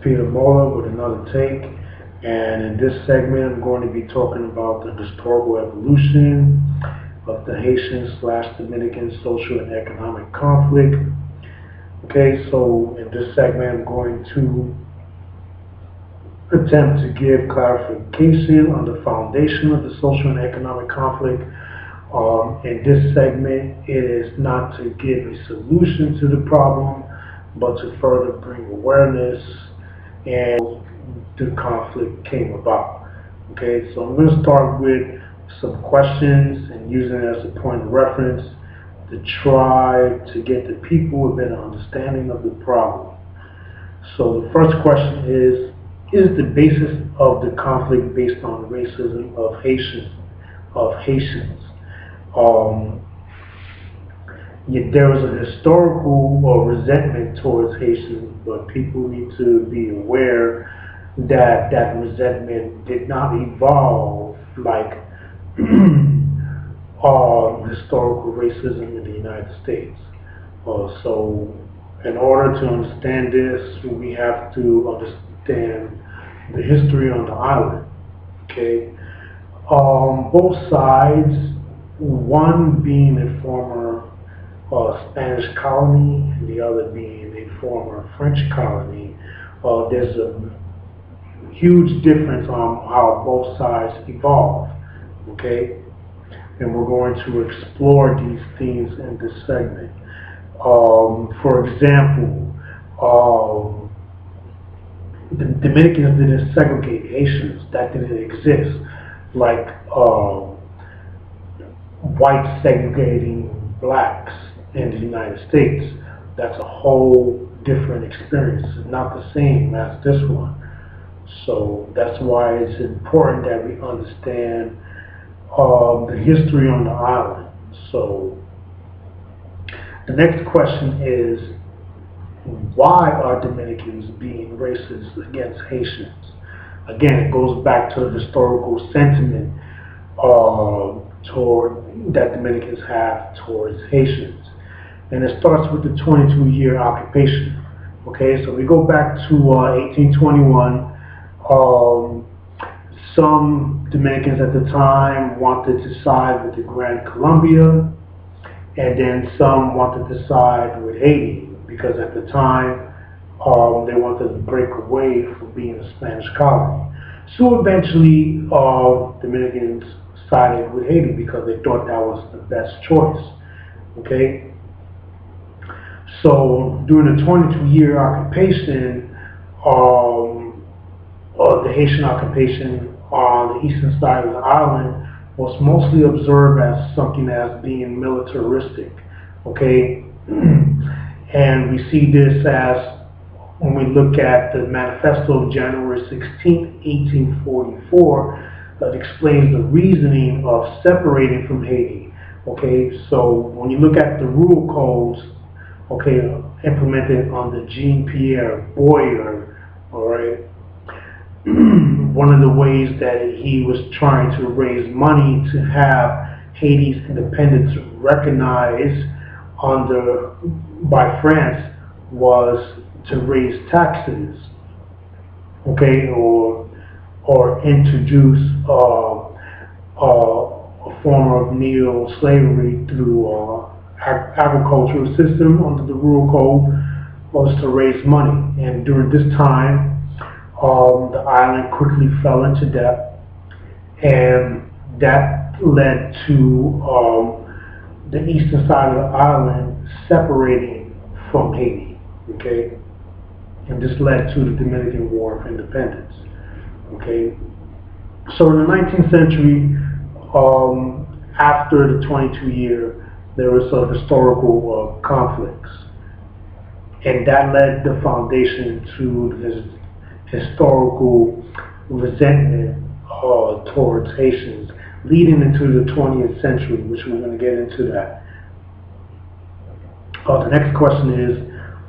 Peter Mola with another take, and in this segment I'm going to be talking about the historical evolution of the Haitian/Dominican social and economic conflict. Okay, so in this segment I'm going to attempt to give clarification on the foundation of the social and economic conflict. In this segment, it is not to give a solution to the problem, but to further bring awareness and the conflict came about. Okay, so I'm going to start with some questions and using it as a point of reference to try to get the people a better understanding of the problem. So the first question is the basis of the conflict based on racism of Haitians? There was a historical resentment towards Haitians, but people need to be aware that that resentment did not evolve like historical racism in the United States. So in order to understand this, we have to understand the history on the island. Okay, both sides, one being a former Spanish colony and the other being a former French colony, there's a huge difference on how both sides evolve. Okay, and we're going to explore these themes in this segment. For example, the Dominicans didn't segregate Haitians. That didn't exist. Like whites segregating blacks in the United States. That's a whole different experience. It's not the same as this one. So that's why it's important that we understand the history on the island. So the next question is, why are Dominicans being racist against Haitians? Again, it goes back to the historical sentiment that Dominicans have towards Haitians. And it starts with the 22-year occupation. Okay, so we go back to 1821. Some Dominicans at the time wanted to side with the Grand Colombia, and then some wanted to side with Haiti, because at the time they wanted to break away from being a Spanish colony. So eventually Dominicans sided with Haiti because they thought that was the best choice. Okay, so during the 22-year occupation, the Haitian occupation on the eastern side of the island was mostly observed as something as being militaristic. Okay, and we see this as when we look at the manifesto of January 16, 1844, that explains the reasoning of separating from Haiti. Okay, so when you look at the rule codes, okay, implemented under Jean-Pierre Boyer, all right, one of the ways that he was trying to raise money to have Haiti's independence recognized by France was to raise taxes, okay, or introduce a form of neo-slavery through agricultural system under the rural code, was to raise money. And during this time, the island quickly fell into debt, and that led to the eastern side of the island separating from Haiti. Okay, and this led to the Dominican War of Independence. Okay, so in the 19th century, after the 22-year, there was some historical conflicts, and that led the foundation to this historical resentment towards Haitians, leading into the 20th century, which we're going to get into that. The next question is,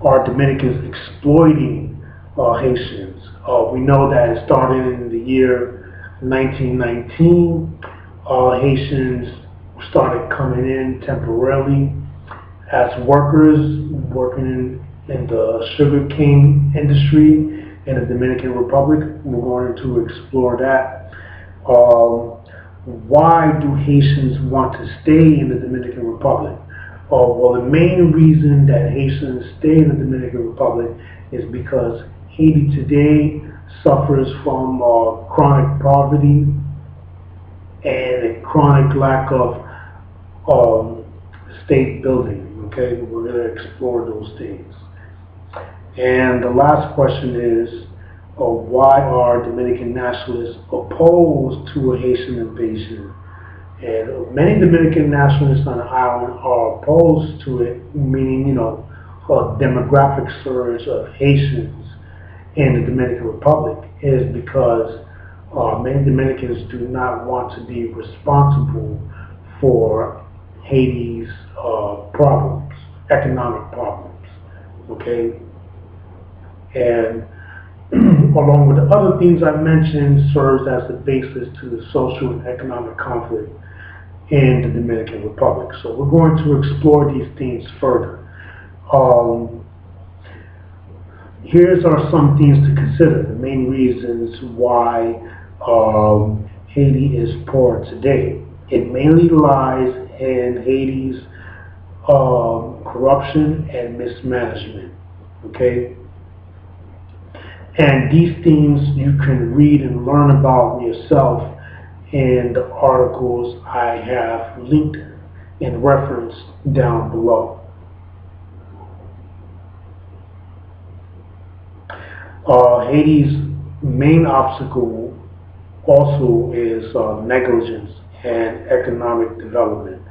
are Dominicans exploiting Haitians? We know that it started in the year 1919. Haitians started coming in temporarily as workers working in the sugarcane industry, in the Dominican Republic. We're going to explore that. Why do Haitians want to stay in the Dominican Republic? Well, the main reason that Haitians stay in the Dominican Republic is because Haiti today suffers from chronic poverty and a chronic lack of state building. Okay, we're going to explore those things. And the last question is, why are Dominican nationalists opposed to a Haitian invasion? And many Dominican nationalists on the island are opposed to it, meaning, a demographic surge of Haitians in the Dominican Republic is because many Dominicans do not want to be responsible for Haiti's problems, economic problems, okay? And along with the other things I mentioned, serves as the basis to the social and economic conflict in the Dominican Republic. So we're going to explore these themes further. Here's are some things to consider, the main reasons why Haiti is poor today. It mainly lies in Haiti's corruption and mismanagement, okay? And these things you can read and learn about yourself in the articles I have linked and referenced down below. Haiti's main obstacle also is negligence and economic development.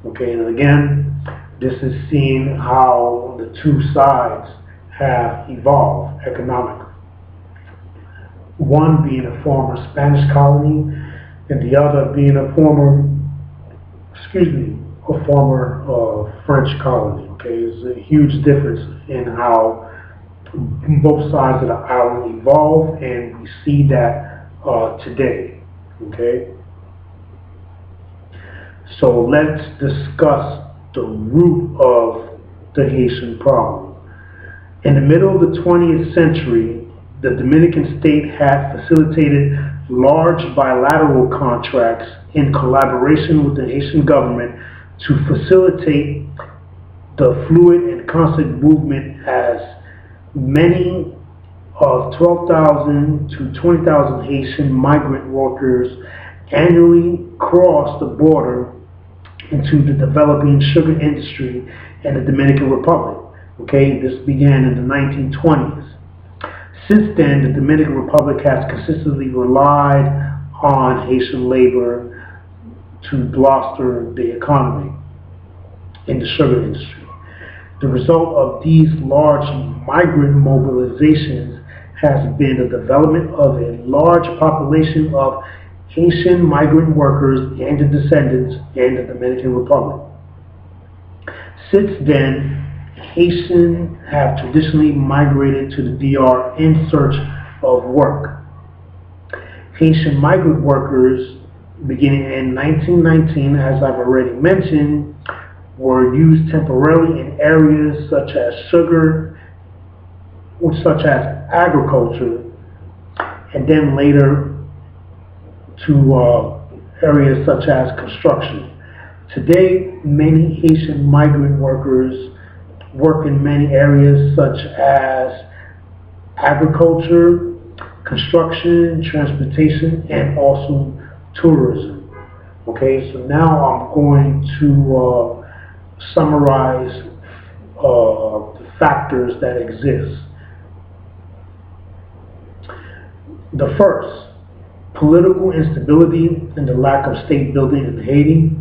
Okay, and again, this is seeing how the two sides have evolved economically. One being a former Spanish colony, and the other being a former French colony. Okay, there's a huge difference in how both sides of the island evolve, and we see that today. Okay, so let's discuss the root of the Haitian problem. In the middle of the 20th century, the Dominican state had facilitated large bilateral contracts in collaboration with the Haitian government to facilitate the fluid and constant movement as many of 12,000 to 20,000 Haitian migrant workers annually crossed the border into the developing sugar industry in the Dominican Republic. Okay, this began in the 1920s. Since then, the Dominican Republic has consistently relied on Haitian labor to bolster the economy in the sugar industry. The result of these large migrant mobilizations has been the development of a large population of Haitian migrant workers and their descendants in the Dominican Republic. Since then, Haitians have traditionally migrated to the DR in search of work. Haitian migrant workers, beginning in 1919, as I've already mentioned, were used temporarily in areas such as agriculture, and then later to areas such as construction. Today, many Haitian migrant workers work in many areas such as agriculture, construction, transportation, and also tourism. Okay, so now I'm going to summarize the factors that exist. The first, political instability and the lack of state building in Haiti.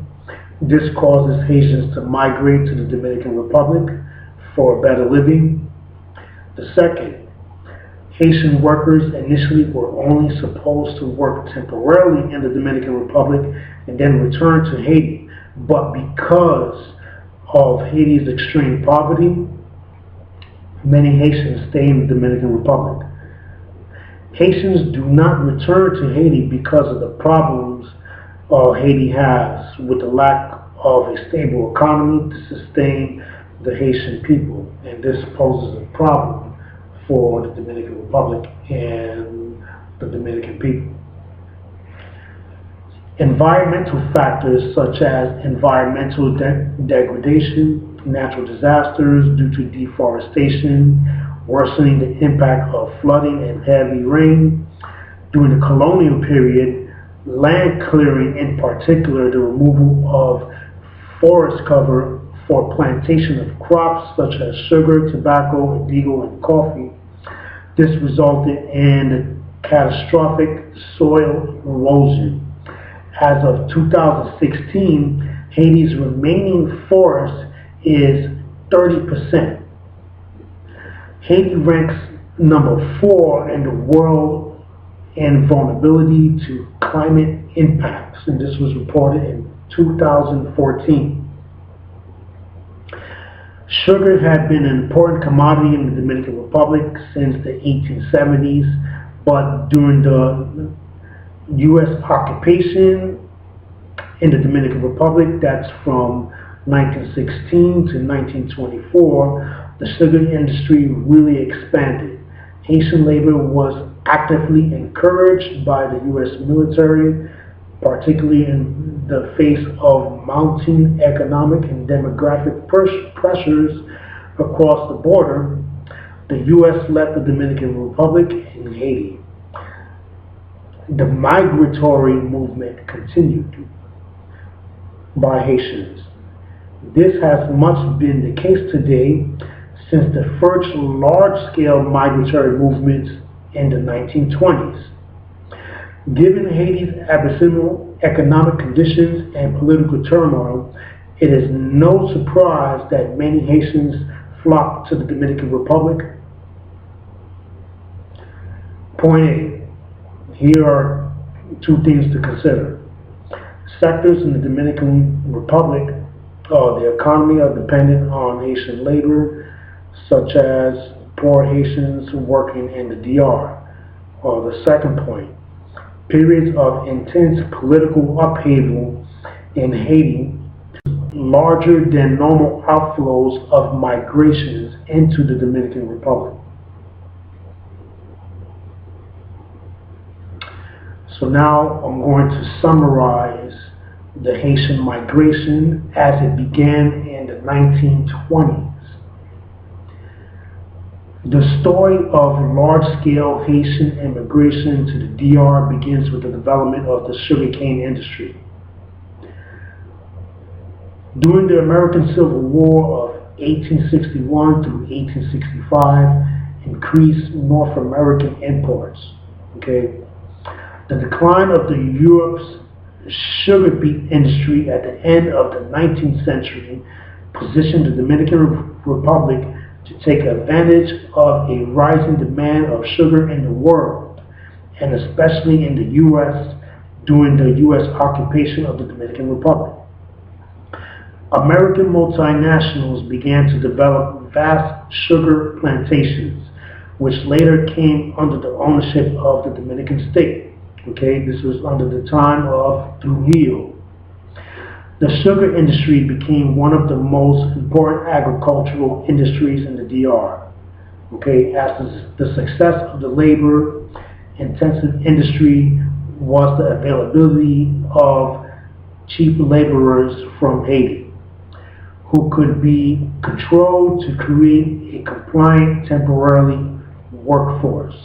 This causes Haitians to migrate to the Dominican Republic for a better living. The second, Haitian workers initially were only supposed to work temporarily in the Dominican Republic and then return to Haiti. But because of Haiti's extreme poverty, many Haitians stay in the Dominican Republic. Haitians do not return to Haiti because of the problems Haiti has with the lack of a stable economy to sustain the Haitian people, and this poses a problem for the Dominican Republic and the Dominican people. Environmental factors such as environmental degradation, natural disasters due to deforestation, worsening the impact of flooding and heavy rain. During the colonial period, land clearing, in particular the removal of forest cover for plantation of crops such as sugar, tobacco, indigo, and coffee. This resulted in catastrophic soil erosion. As of 2016, Haiti's remaining forest is 30%. Haiti ranks number 4 in the world in vulnerability to climate impacts, and this was reported in 2014. Sugar had been an important commodity in the Dominican Republic since the 1870s, but during the U.S. occupation in the Dominican Republic, that's from 1916 to 1924, the sugar industry really expanded. Haitian labor was actively encouraged by the U.S. military, particularly in the face of mounting economic and demographic pressures across the border. The U.S. left the Dominican Republic and Haiti. The migratory movement continued by Haitians. This has much been the case today since the first large-scale migratory movements in the 1920s. Given Haiti's abysmal economic conditions and political turmoil, it is no surprise that many Haitians flocked to the Dominican Republic. Point A. Here are two things to consider. Sectors in the Dominican Republic, the economy are dependent on Haitian labor, such as poor Haitians working in the DR. The second point, periods of intense political upheaval in Haiti, larger than normal outflows of migrations into the Dominican Republic. So now I'm going to summarize the Haitian migration as it began in the 1920s. The story of large-scale Haitian immigration to the DR begins with the development of the sugarcane industry. During the American Civil War of 1861 through 1865, increased North American imports. The decline of Europe's sugar beet industry at the end of the 19th century positioned the Dominican Republic to take advantage of a rising demand of sugar in the world, and especially in the U.S. during the U.S. occupation of the Dominican Republic. American multinationals began to develop vast sugar plantations, which later came under the ownership of the Dominican state. This was under the time of Trujillo. The sugar industry became one of the most important agricultural industries in the DR. As the success of the labor-intensive industry was the availability of cheap laborers from Haiti, who could be controlled to create a compliant temporary workforce.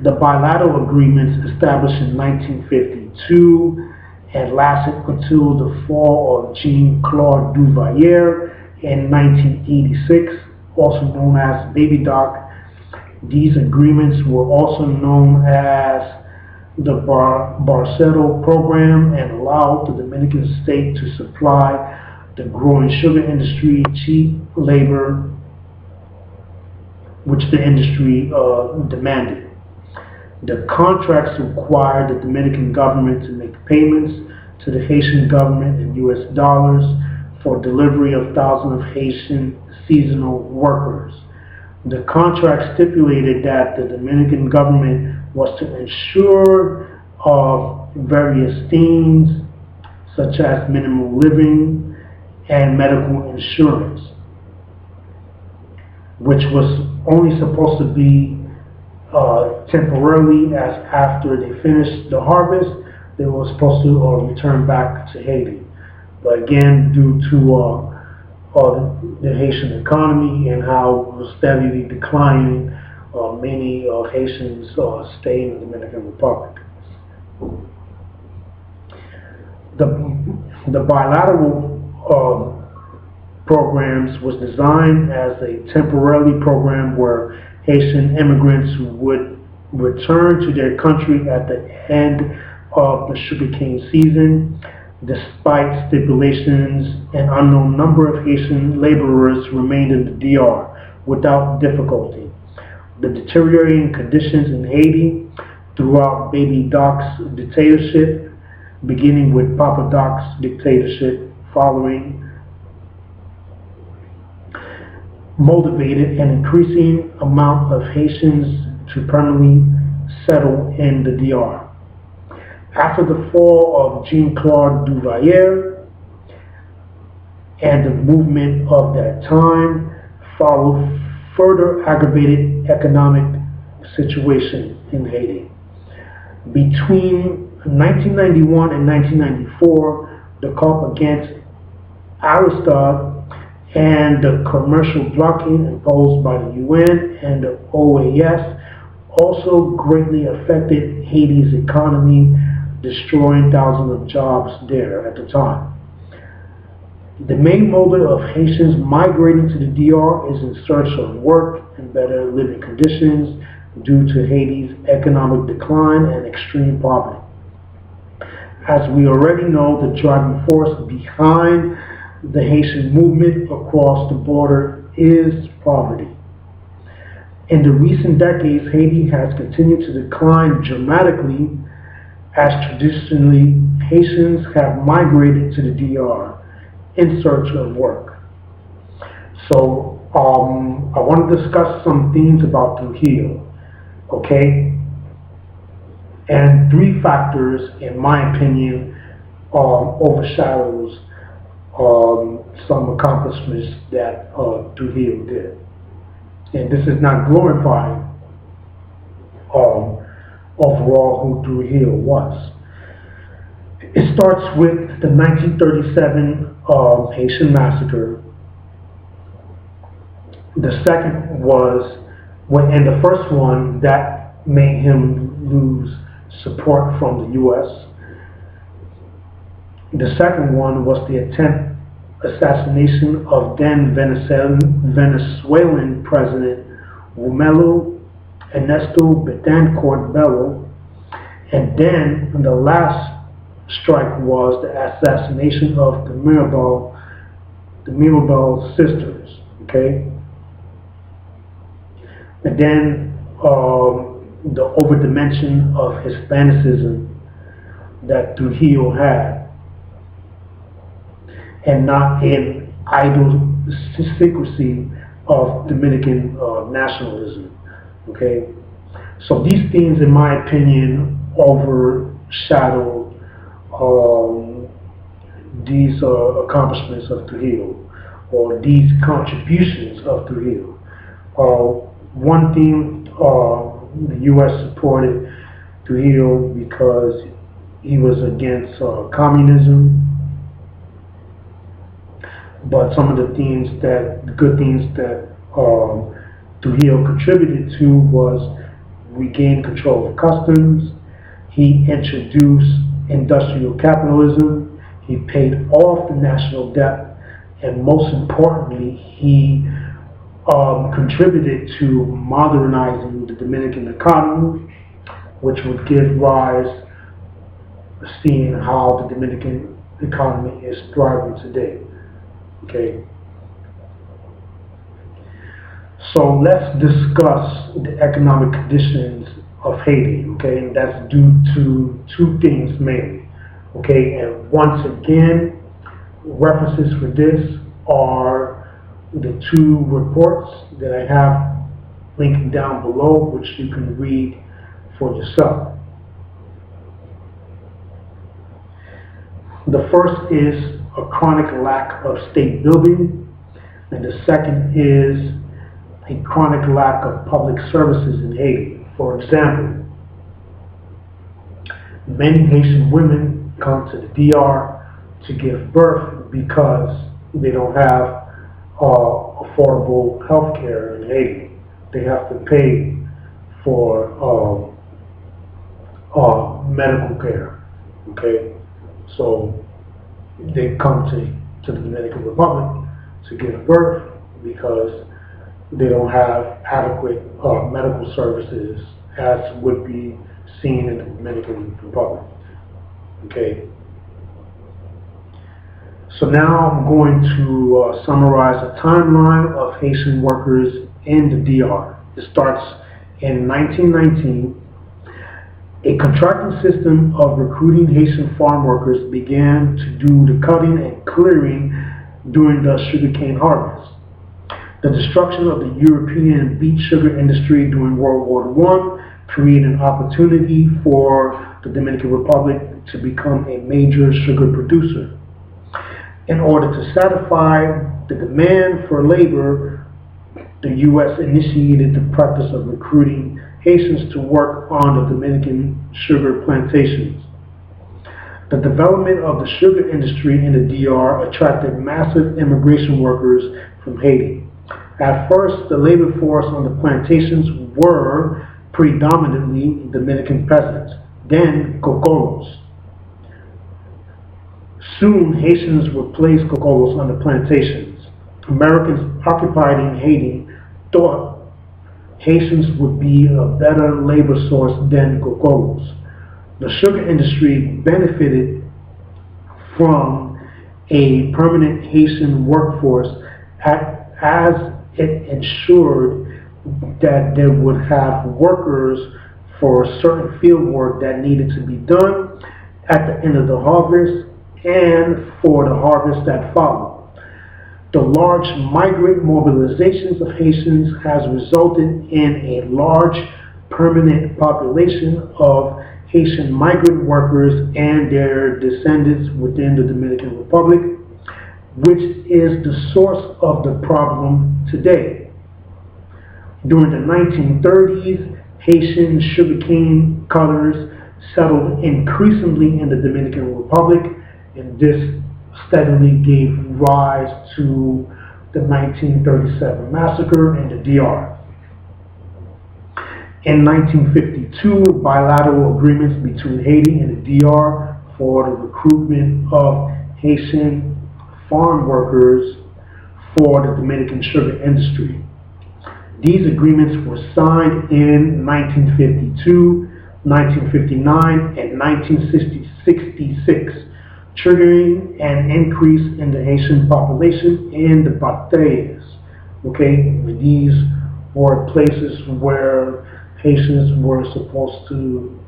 The bilateral agreements established in 1952 and lasted until the fall of Jean-Claude Duvalier in 1986, also known as Baby Doc. These agreements were also known as the Barceto Program and allowed the Dominican state to supply the growing sugar industry cheap labor, which the industry demanded. The contracts required the Dominican government to make payments to the Haitian government in US dollars for delivery of thousands of Haitian seasonal workers. The contract stipulated that the Dominican government was to ensure of various things such as minimum living and medical insurance. which was only supposed to be temporarily, as after they finished the harvest, they were supposed to return back to Haiti. But again, due to the Haitian economy and how it was steadily declining, many Haitians stay in the Dominican Republic. The bilateral programs was designed as a temporary program where Haitian immigrants would return to their country at the end of the sugarcane season. Despite stipulations, an unknown number of Haitian laborers remained in the DR without difficulty. The deteriorating conditions in Haiti throughout Baby Doc's dictatorship, beginning with Papa Doc's dictatorship following, motivated an increasing amount of Haitians to permanently settle in the DR. After the fall of Jean-Claude Duvalier and the movement of that time, followed further aggravated economic situation in Haiti. Between 1991 and 1994, the call against Aristide and the commercial blockade imposed by the UN and the OAS also greatly affected Haiti's economy, destroying thousands of jobs there at the time. The main motive of Haitians migrating to the DR is in search of work and better living conditions due to Haiti's economic decline and extreme poverty. As we already know, the driving force behind the Haitian movement across the border is poverty. In the recent decades, Haiti has continued to decline dramatically, as traditionally Haitians have migrated to the DR in search of work. So I want to discuss some themes about Trujillo, okay? And three factors, in my opinion, overshadows some accomplishments that Trujillo did. And this is not glorifying overall who Trujillo was. It starts with the 1937 Haitian massacre. The second was, and the first one, that made him lose support from the U.S. The second one was the attempt assassination of then Venezuelan President Romulo Ernesto Betancourt Bello, and then the last strike was the assassination of the Mirabal sisters, okay? And then the overdimension of Hispanicism that Trujillo had, and not in idiosyncrasy of Dominican nationalism. Okay, so these themes, in my opinion, overshadow these accomplishments of Trujillo, or these contributions of Trujillo. One theme, the U.S. supported Trujillo because he was against communism. But some of the good things that Trujillo contributed to was regain control of customs. He introduced industrial capitalism. He paid off the national debt, and most importantly, he contributed to modernizing the Dominican economy, which would give rise to seeing how the Dominican economy is thriving today. Okay. So let's discuss the economic conditions of Haiti, okay, and that's due to two things mainly, okay, and once again, references for this are the two reports that I have linked down below, which you can read for yourself. The first is a chronic lack of state building, and the second is a chronic lack of public services in Haiti. For example, many Haitian women come to the DR to give birth because they don't have affordable health care in Haiti. They have to pay for medical care, okay? So they come to the Dominican Republic to give birth because they don't have adequate medical services as would be seen in the Dominican Republic, okay? So now I'm going to summarize a timeline of Haitian workers in the DR. It starts in 1919. A contracting system of recruiting Haitian farm workers began to do the cutting and clearing during the sugarcane harvest. The destruction of the European beet sugar industry during World War I created an opportunity for the Dominican Republic to become a major sugar producer. In order to satisfy the demand for labor, the U.S. initiated the practice of recruiting Haitians to work on the Dominican sugar plantations. The development of the sugar industry in the DR attracted massive immigration workers from Haiti. At first, the labor force on the plantations were predominantly Dominican peasants, then cocolos. Soon, Haitians replaced cocolos on the plantations. Americans occupying Haiti thought Haitians would be a better labor source than cocolos. The sugar industry benefited from a permanent Haitian workforce as it ensured that they would have workers for certain field work that needed to be done at the end of the harvest and for the harvest that followed. The large migrant mobilizations of Haitians has resulted in a large permanent population of Haitian migrant workers and their descendants within the Dominican Republic, which is the source of the problem today. During the 1930s, Haitian sugarcane cutters settled increasingly in the Dominican Republic, and this steadily gave rise to the 1937 massacre in the DR. In 1952, bilateral agreements between Haiti and the DR for the recruitment of Haitian farm workers for the Dominican sugar industry. These agreements were signed in 1952, 1959, and 1966, triggering an increase in the Haitian population in the Batailles. Okay, these were places where Haitians were supposed to,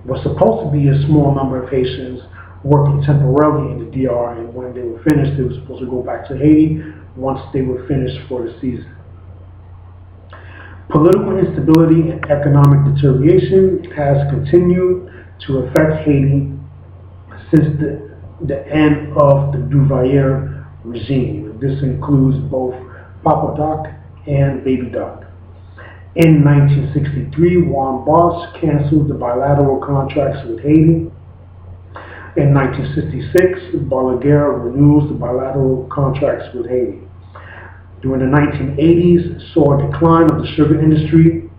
was supposed to be a small number of Haitians working temporarily in the DR, and when they were finished, they were supposed to go back to Haiti once they were finished for the season. Political instability and economic deterioration has continued to affect Haiti since the end of the Duvalier regime. This includes both Papa Doc and Baby Doc. In 1963, Juan Bosch canceled the bilateral contracts with Haiti. In 1966, Balaguer renews the bilateral contracts with Haiti. During the 1980s, saw a decline of the sugar industry.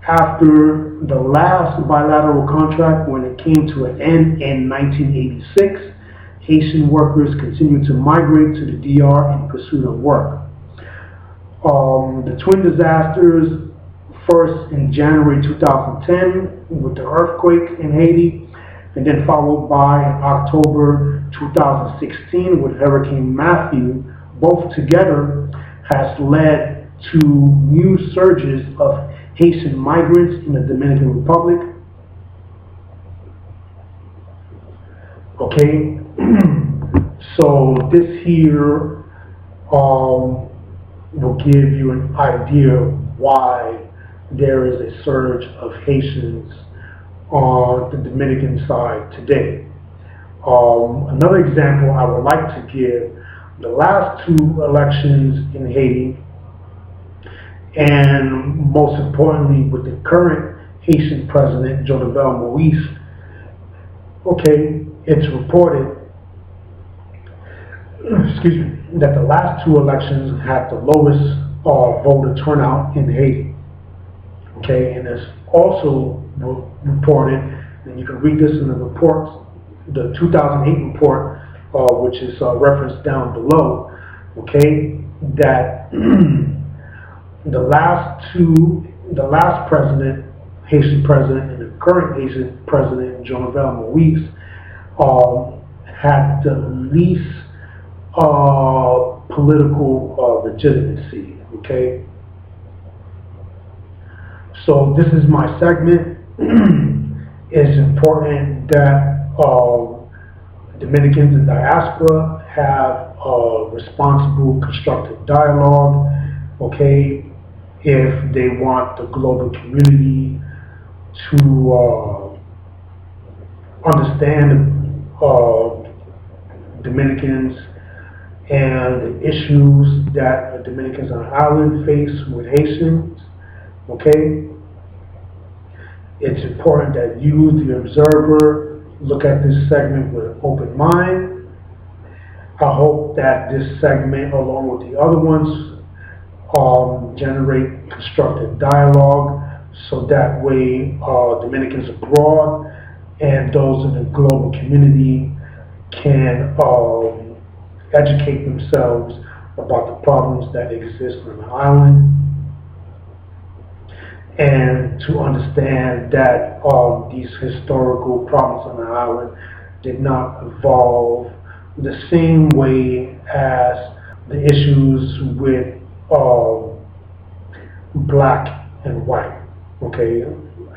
After the last bilateral contract, when it came to an end in 1986, Haitian workers continued to migrate to the DR in pursuit of work. The twin disasters, first in January 2010 with the earthquake in Haiti, and then followed by in October 2016 with Hurricane Matthew, both together has led to new surges of Haitian migrants in the Dominican Republic. Okay, so this here will give you an idea of why there is a surge of Haitians on the Dominican side today. Another example I would like to give the last two elections in Haiti, and most importantly with the current Haitian president, Jovenel Moïse, okay, it's reported, excuse me, that the last two elections had the lowest voter turnout in Haiti. Okay, and it's also reported, and you can read this in the report, the 2008 report, which is referenced down below, okay, that the last president, Haitian president, and the current Haitian president, Jovenel Moïse, had the least political legitimacy, okay? So this is my segment. It's important that Dominicans in diaspora have responsible, constructive dialogue, okay, if they want the global community to understand Dominicans and the issues that Dominicans on the island face with Haitians, okay? It's important that you, the observer, look at this segment with an open mind. I hope that this segment, along with the other ones, generate constructive dialogue, so that way Dominicans abroad and those in the global community can educate themselves about the problems that exist on the island, and to understand that these historical problems on the island did not evolve the same way as the issues with black and white, okay,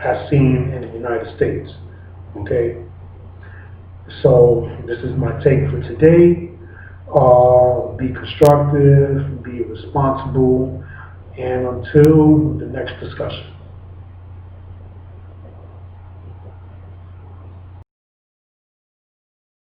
as seen in the United States, okay. So this is my take for today. Be constructive, be responsible, and until the next discussion.